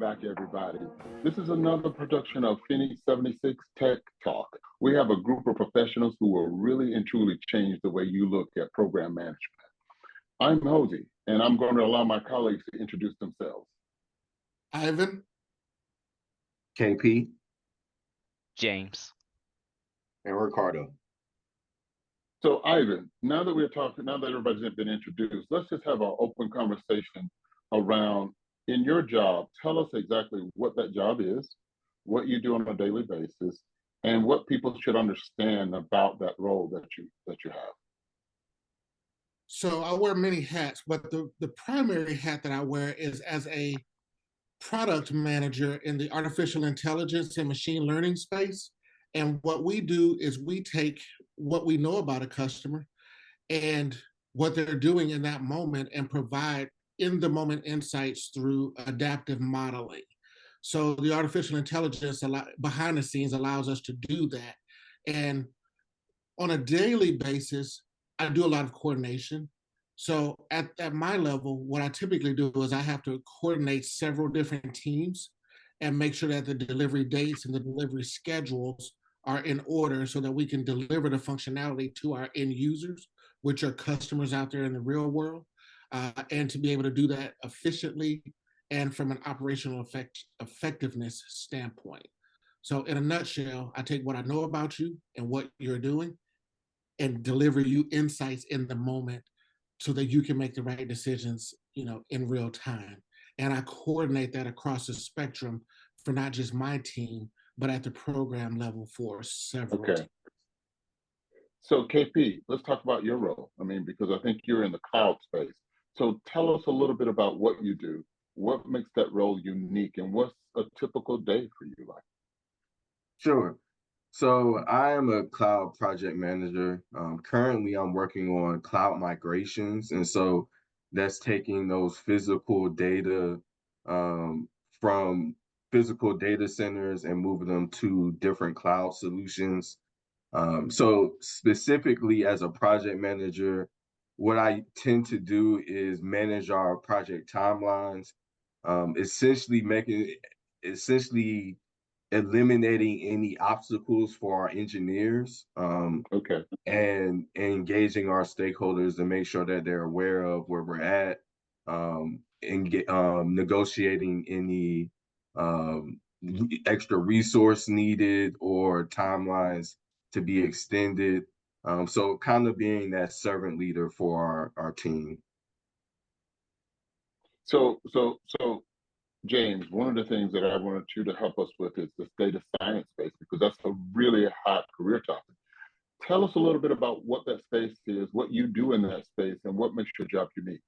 back, everybody. This is another production of Phoenix 76 Tech Talk. We have a group of professionals who will really and truly change the way you look at program management. I'm Hosey, and I'm going to allow my colleagues to introduce themselves. Ivan. KP. James. And Ricardo. So, Ivan, now that everybody's been introduced, let's just have an open conversation around, in your job, tell us exactly what that job is, what you do on a daily basis, and what people should understand about that role that you have. So I wear many hats, but the primary hat that I wear is as a product manager in the artificial intelligence and machine learning space. And what we do is we take what we know about a customer and what they're doing in that moment and provide in the moment insights through adaptive modeling. So the artificial intelligence behind the scenes allows us to do that. And on a daily basis, I do a lot of coordination. So at my level, what I typically do is I have to coordinate several different teams and make sure that the delivery dates and the delivery schedules are in order so that we can deliver the functionality to our end users, which are customers out there in the real world, and to be able to do that efficiently and from an operational effectiveness standpoint. So in a nutshell, I take what I know about you and what you're doing and deliver you insights in the moment so that you can make the right decisions, in real time. And I coordinate that across the spectrum for not just my team, but at the program level for several teams. So KP, let's talk about your role. Because I think you're in the cloud space. So tell us a little bit about what you do, what makes that role unique, and what's a typical day for you like? Sure. So I am a cloud project manager. Currently, I'm working on cloud migrations. And so that's taking those physical data from physical data centers and moving them to different cloud solutions. So specifically as a project manager, what I tend to do is manage our project timelines, essentially eliminating any obstacles for our engineers, and engaging our stakeholders to make sure that they're aware of where we're at, and negotiating any extra resource needed or timelines to be extended. So kind of being that servant leader for our team. So James, one of the things that I wanted you to help us with is this data science space, because that's a really hot career topic. Tell us a little bit about what that space is, what you do in that space, and what makes your job unique.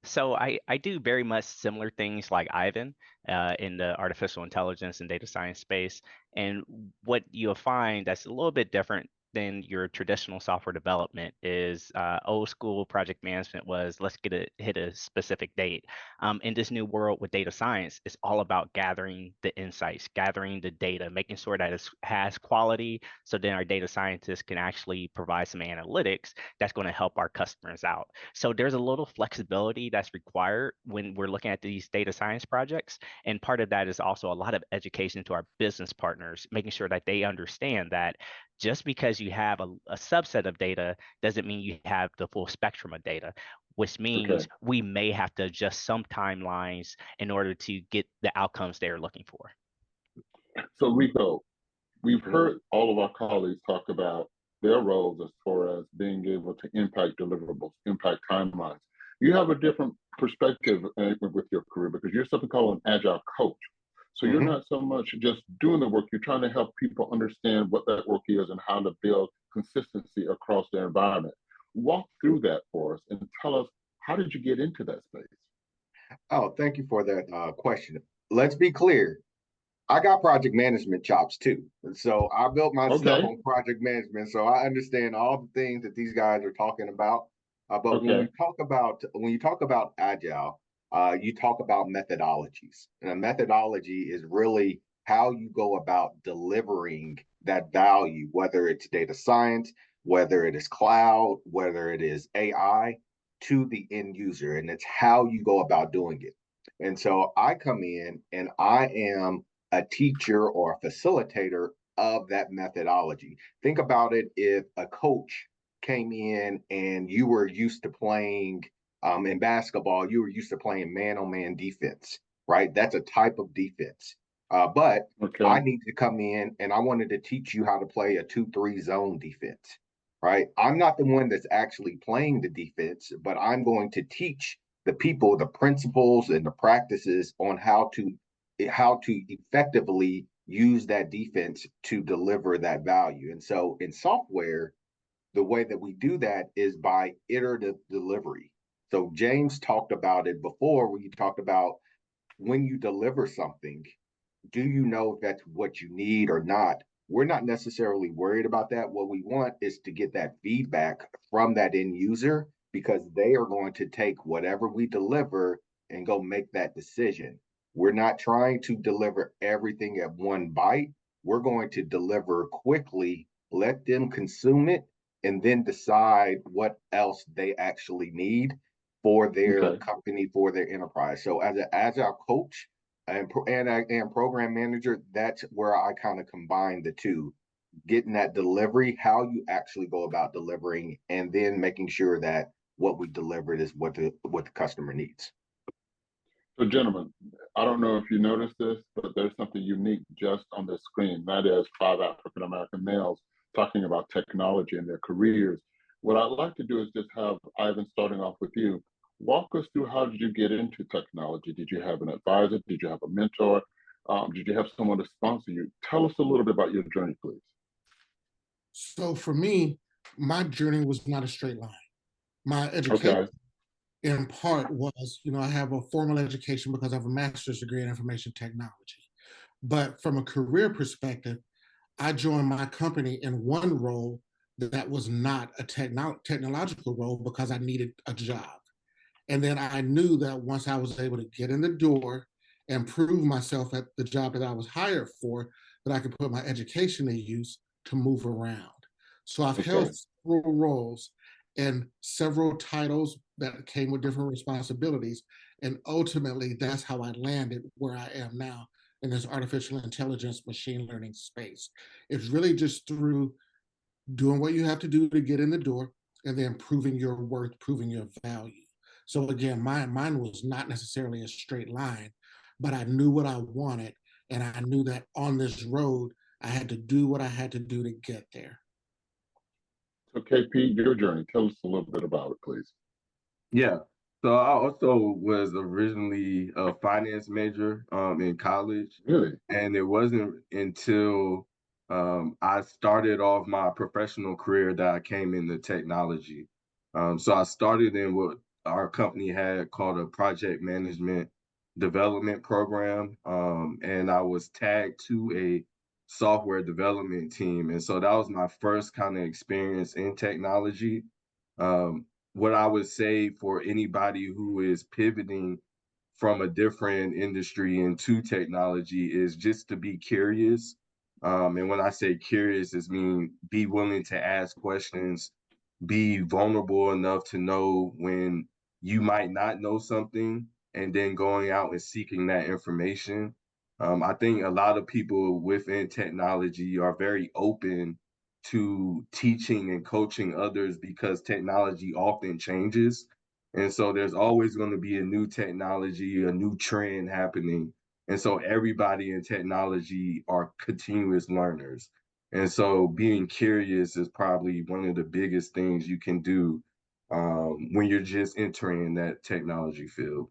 So I do very much similar things like Ivan in the artificial intelligence and data science space. And what you'll find that's a little bit different than your traditional software development is old school project management was let's hit a specific date. In this new world with data science, it's all about gathering the insights, gathering the data, making sure that it has quality, so then our data scientists can actually provide some analytics that's going to help our customers out. So there's a little flexibility that's required when we're looking at these data science projects. And part of that is also a lot of education to our business partners, making sure that they understand that just because you have a subset of data doesn't mean you have the full spectrum of data, which means we may have to adjust some timelines in order to get the outcomes they're looking for. So Rico, we've heard all of our colleagues talk about their roles as far as being able to impact deliverables, impact timelines. You have a different perspective with your career because you're something called an agile coach. So you're not so much just doing the work, you're trying to help people understand what that work is and how to build consistency across their environment. Walk through that for us and tell us, how did you get into that space? Oh, thank you for that question. Let's be clear. I got project management chops too. And so I built myself on project management. So I understand all the things that these guys are talking about. But when you talk about agile, you talk about methodologies. And a methodology is really how you go about delivering that value, whether it's data science, whether it is cloud, whether it is AI, to the end user. And it's how you go about doing it. And so I come in and I am a teacher or a facilitator of that methodology. Think about it if a coach came in and you were used to playing in basketball, you were used to playing man-on-man defense, right? That's a type of defense. But I Okay. need to come in and I wanted to teach you how to play a 2-3 zone defense, right? I'm not the one that's actually playing the defense, but I'm going to teach the people the principles and the practices on how to effectively use that defense to deliver that value. And so in software, the way that we do that is by iterative delivery. So James talked about it before, when you talked about when you deliver something, do you know if that's what you need or not? We're not necessarily worried about that. What we want is to get that feedback from that end user, because they are going to take whatever we deliver and go make that decision. We're not trying to deliver everything at one bite. We're going to deliver quickly, let them consume it, and then decide what else they actually need for their Okay. company, for their enterprise. So as an agile coach, and program manager, that's where I kind of combine the two, getting that delivery, how you actually go about delivering, and then making sure that what we delivered is what the customer needs. So, gentlemen, I don't know if you noticed this, but there's something unique just on the screen. That is 5 African American males talking about technology and their careers. What I'd like to do is just have Ivan, starting off with you. Walk us through, how did you get into technology? Did you have an advisor? Did you have a mentor? Did you have someone to sponsor you? Tell us a little bit about your journey, please. So for me, my journey was not a straight line. My education Okay. in part was, I have a formal education because I have a master's degree in information technology. But from a career perspective, I joined my company in one role that was not a technological role because I needed a job. And then I knew that once I was able to get in the door and prove myself at the job that I was hired for, that I could put my education to use to move around. So I've Okay. held several roles and several titles that came with different responsibilities. And ultimately, that's how I landed where I am now in this artificial intelligence, machine learning space. It's really just through doing what you have to do to get in the door and then proving your worth, proving your value. So again, mine was not necessarily a straight line, but I knew what I wanted, and I knew that on this road, I had to do what I had to do to get there. So, KP, your journey. Tell us a little bit about it, please. Yeah. So I also was originally a finance major in college, Really? and it wasn't until I started off my professional career that I came into technology. So I started in what our company had called a project management development program, and I was tagged to a software development team, and so that was my first kind of experience in technology. Um, what I would say for anybody who is pivoting from a different industry into technology is just to be curious. And when I say curious, is mean be willing to ask questions, be vulnerable enough to know when you might not know something, and then going out and seeking that information. I think a lot of people within technology are very open to teaching and coaching others because technology often changes. And so there's always going to be a new technology, a new trend happening. And so everybody in technology are continuous learners. And so being curious is probably one of the biggest things you can do when you're just entering that technology field.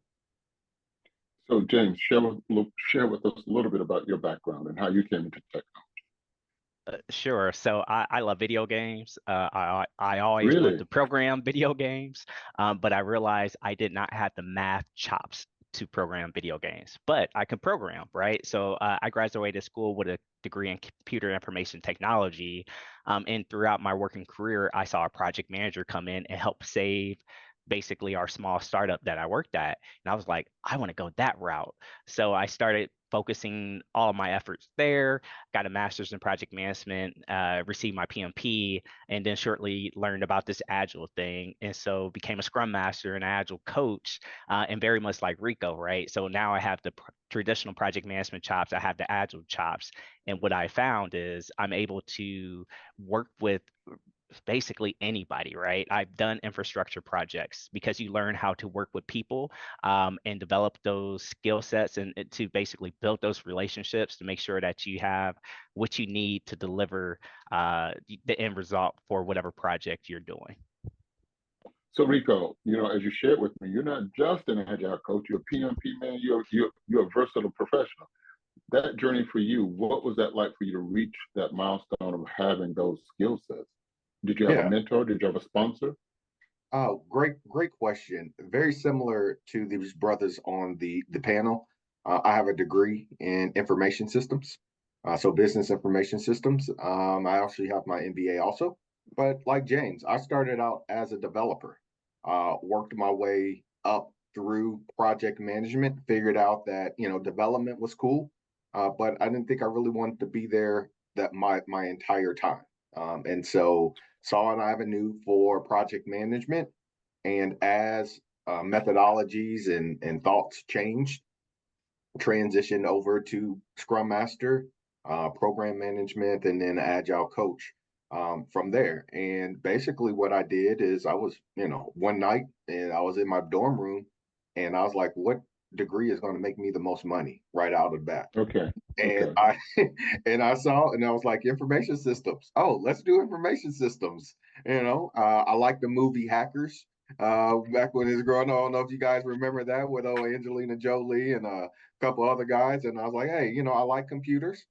So, James, share with us a little bit about your background and how you came into tech. Sure. So I love video games. I always wanted Really? to program video games, but I realized I did not have the math chops to program video games. But I can program, right? So I graduated school with a degree in computer information technology, and throughout my working career, I saw a project manager come in and help save basically our small startup that I worked at, and I was like, I want to go that route. So I started focusing all of my efforts there. Got a master's in project management, received my PMP, and then shortly learned about this Agile thing. And so became a Scrum Master and Agile coach, and very much like Rico, right? So now I have the traditional project management chops, I have the Agile chops. And what I found is I'm able to work with basically anybody, right? I've done infrastructure projects because you learn how to work with people, and develop those skill sets, and to basically build those relationships to make sure that you have what you need to deliver the end result for whatever project you're doing. So Rico, as you shared with me, you're not just an agile coach, you're a PMP man, you're a versatile professional. That journey for you, what was that like for you to reach that milestone of having those skill sets? Did you have a Yeah. mentor? Did you have a sponsor? Oh, great question. Very similar to these brothers on the panel. I have a degree in information systems, so business information systems. I actually have my MBA also. But like James, I started out as a developer, worked my way up through project management, figured out that development was cool, but I didn't think I really wanted to be there that my entire time. And so saw an avenue for project management. And as methodologies and thoughts changed, transitioned over to Scrum Master, program management, and then Agile coach from there. And basically, what I did is I was, one night and I was in my dorm room and I was like, what degree is going to make me the most money right out of the bat? Okay. And Okay. I saw and I was like, information systems. Oh, let's do information systems. I like the movie Hackers. Back when it was growing, I don't know if you guys remember that with Angelina Jolie and a couple other guys. And I was like, hey, I like computers.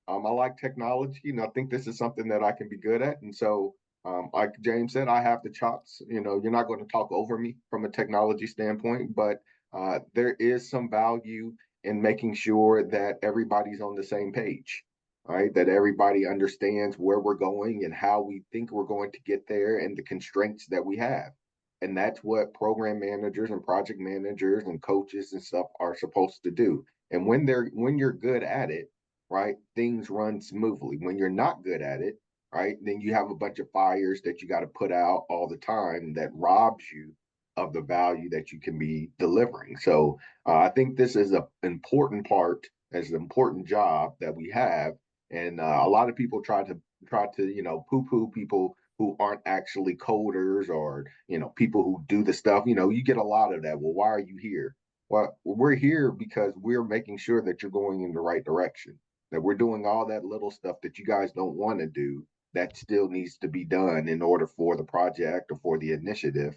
I like technology, and I think this is something that I can be good at. And so, like James said, I have the chops. You're not going to talk over me from a technology standpoint, but there is some value in making sure that everybody's on the same page, right? That everybody understands where we're going and how we think we're going to get there and the constraints that we have. And that's what program managers and project managers and coaches and stuff are supposed to do. And when you're good at it, right, things run smoothly. When you're not good at it, right, then you have a bunch of fires that you got to put out all the time that robs you of the value that you can be delivering. So I think this is an important part, as an important job that we have, and a lot of people try to poo-poo people who aren't actually coders or people who do the stuff. You get a lot of that. Well, why are you here? Well, we're here because we're making sure that you're going in the right direction. That we're doing all that little stuff that you guys don't want to do that still needs to be done in order for the project or for the initiative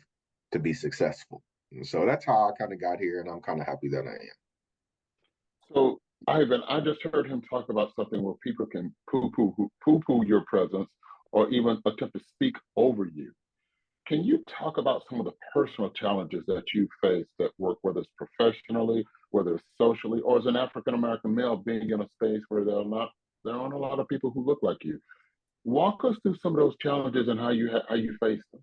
to be successful. And so that's how I kind of got here, and I'm kind of happy that I am. So, Ivan, I just heard him talk about something where people can poo-poo your presence or even attempt to speak over you. Can you talk about some of the personal challenges that you face at work, whether it's professionally, whether it's socially, or as an African American male being in a space where there aren't a lot of people who look like you? Walk us through some of those challenges and how you face them.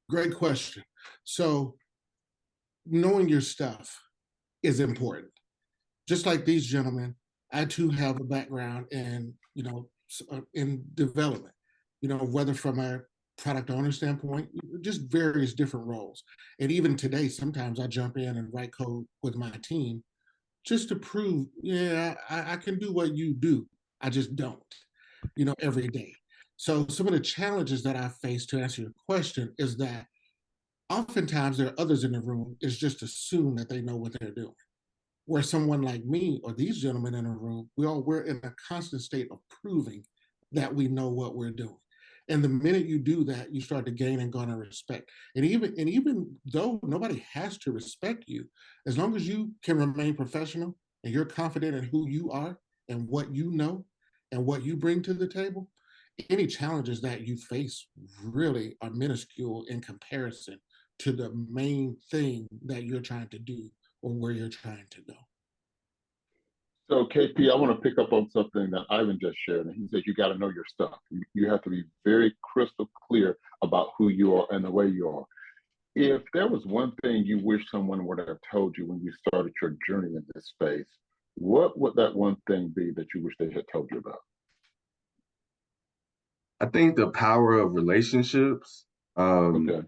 Great question. So knowing your stuff is important. Just like these gentlemen, I too have a background in development. Whether from a product owner standpoint, just various different roles. And even today, sometimes I jump in and write code with my team just to prove, yeah, I can do what you do. I just don't, every day. So some of the challenges that I face, to answer your question, is that oftentimes there are others in the room is just assume that they know what they're doing. Where someone like me or these gentlemen in a room, we're in a constant state of proving that we know what we're doing. And the minute you do that, you start to gain and garner respect. And even though nobody has to respect you, as long as you can remain professional and you're confident in who you are and what you know and what you bring to the table, any challenges that you face really are minuscule in comparison to the main thing that you're trying to do or where you're trying to go. So, KP, I want to pick up on something that Ivan just shared. And he said, you got to know your stuff. You have to be very crystal clear about who you are and the way you are. If there was one thing you wish someone would have told you when you started your journey in this space, what would that one thing be that you wish they had told you about? I think the power of relationships. Okay.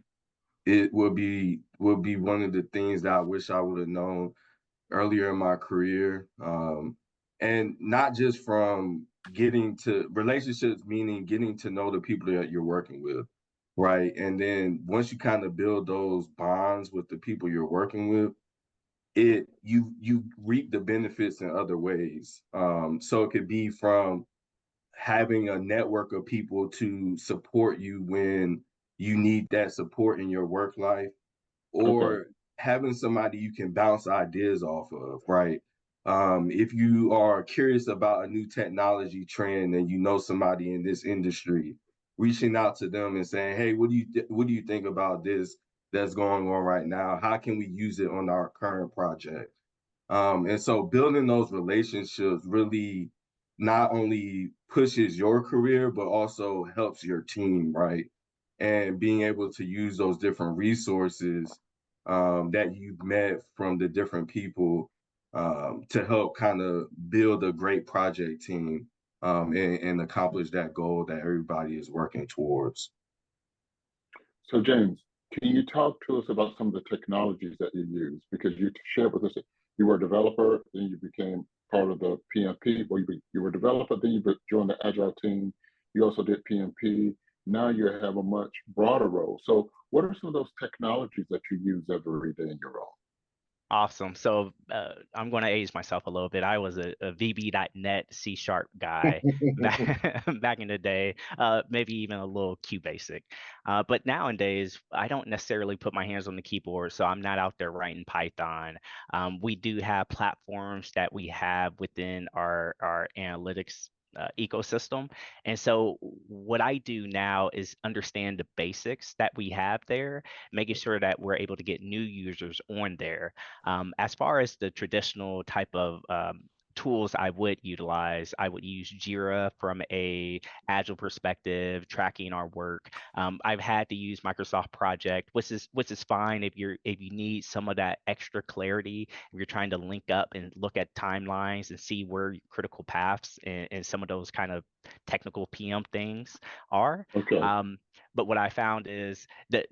It would be one of the things that I wish I would have known earlier in my career. And not just from getting to relationships, meaning getting to know the people that you're working with, right? And then once you kind of build those bonds with the people you're working with, you reap the benefits in other ways. So it could be from having a network of people to support you when you need that support in your work life, Okay. or having somebody you can bounce ideas off of, right? If you are curious about a new technology trend and you know somebody in this industry, reaching out to them and saying, "Hey, what do you think about this that's going on right now? How can we use it on our current project?" And so building those relationships really not only pushes your career, but also helps your team, right? And being able to use those different resources that you've met from the different people to help kind of build a great project team and accomplish that goal that everybody is working towards. So, James, can you talk to us about some of the technologies that you use? Because you shared with us that you were a developer, then you became part of the PMP, or you were a developer, then you joined the Agile team. You also did PMP. Now you have a much broader role. So, what are some of those technologies that you use every day in your role? Awesome. So I'm going to age myself a little bit. I was a VB.NET C# guy back in the day, maybe even a little QBasic. But nowadays, I don't necessarily put my hands on the keyboard, so I'm not out there writing Python. We do have platforms that we have within our analytics ecosystem. And so what I do now is understand the basics that we have there, making sure that we're able to get new users on there. As far as the traditional type of tools I would utilize, I would use Jira from a agile perspective, tracking our work. I've had to use Microsoft Project, which is fine if you need some of that extra clarity, if you're trying to link up and look at timelines and see where critical paths and some of those kind of technical PM things are. Okay. But what I found is that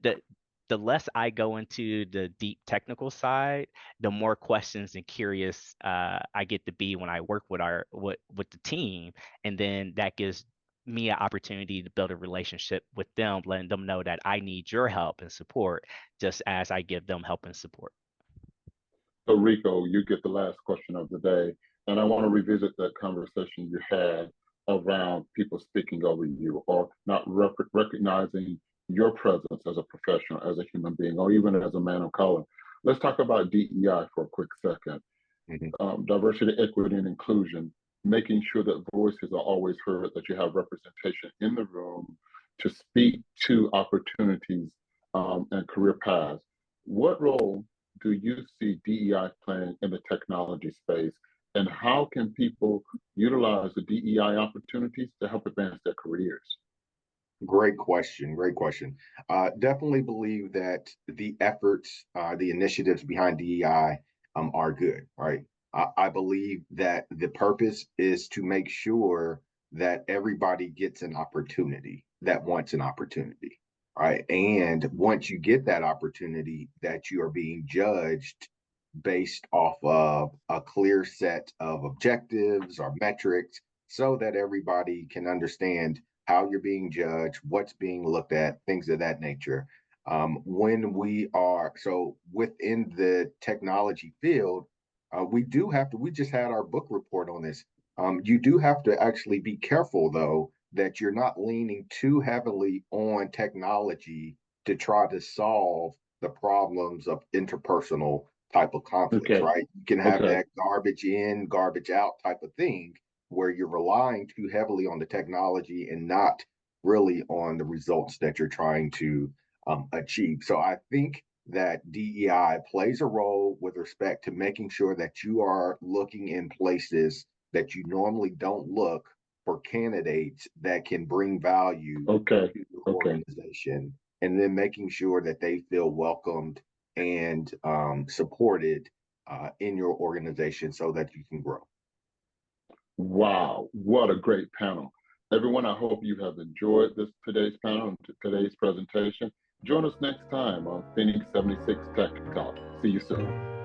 the less I go into the deep technical side, the more questions and curious I get to be when I work with the team, and then that gives me an opportunity to build a relationship with them, letting them know that I need your help and support, just as I give them help and support. So, Rico, you get the last question of the day. And I want to revisit that conversation you had around people speaking over you or not recognizing your presence as a professional, as a human being, or even as a man of color. Let's talk about DEI for a quick second. Mhm. Diversity, equity, and inclusion, making sure that voices are always heard, that you have representation in the room to speak to opportunities and career paths. What role do you see DEI playing in the technology space, and how can people utilize the DEI opportunities to help advance their careers? Great question. Great question. Definitely believe that the efforts, the initiatives behind DEI are good, right? I believe that the purpose is to make sure that everybody gets an opportunity that wants an opportunity, right? And once you get that opportunity, that you are being judged based off of a clear set of objectives or metrics so that everybody can understand how you're being judged, what's being looked at, things of that nature. When we are so within the technology field, we just had our book report on this. You do have to actually be careful, though, that you're not leaning too heavily on technology to try to solve the problems of interpersonal type of conflicts, Okay, right? You can have okay. that garbage in, garbage out type of thing where you're relying too heavily on the technology and not really on the results that you're trying to achieve. So I think that DEI plays a role with respect to making sure that you are looking in places that you normally don't look for candidates that can bring value Okay, to the okay. organization, and then making sure that they feel welcomed and supported in your organization so that you can grow. Wow, what a great panel. Everyone, I hope you have enjoyed today's panel and today's presentation. Join us next time on Phoenix 76 Tech Talk. See you soon.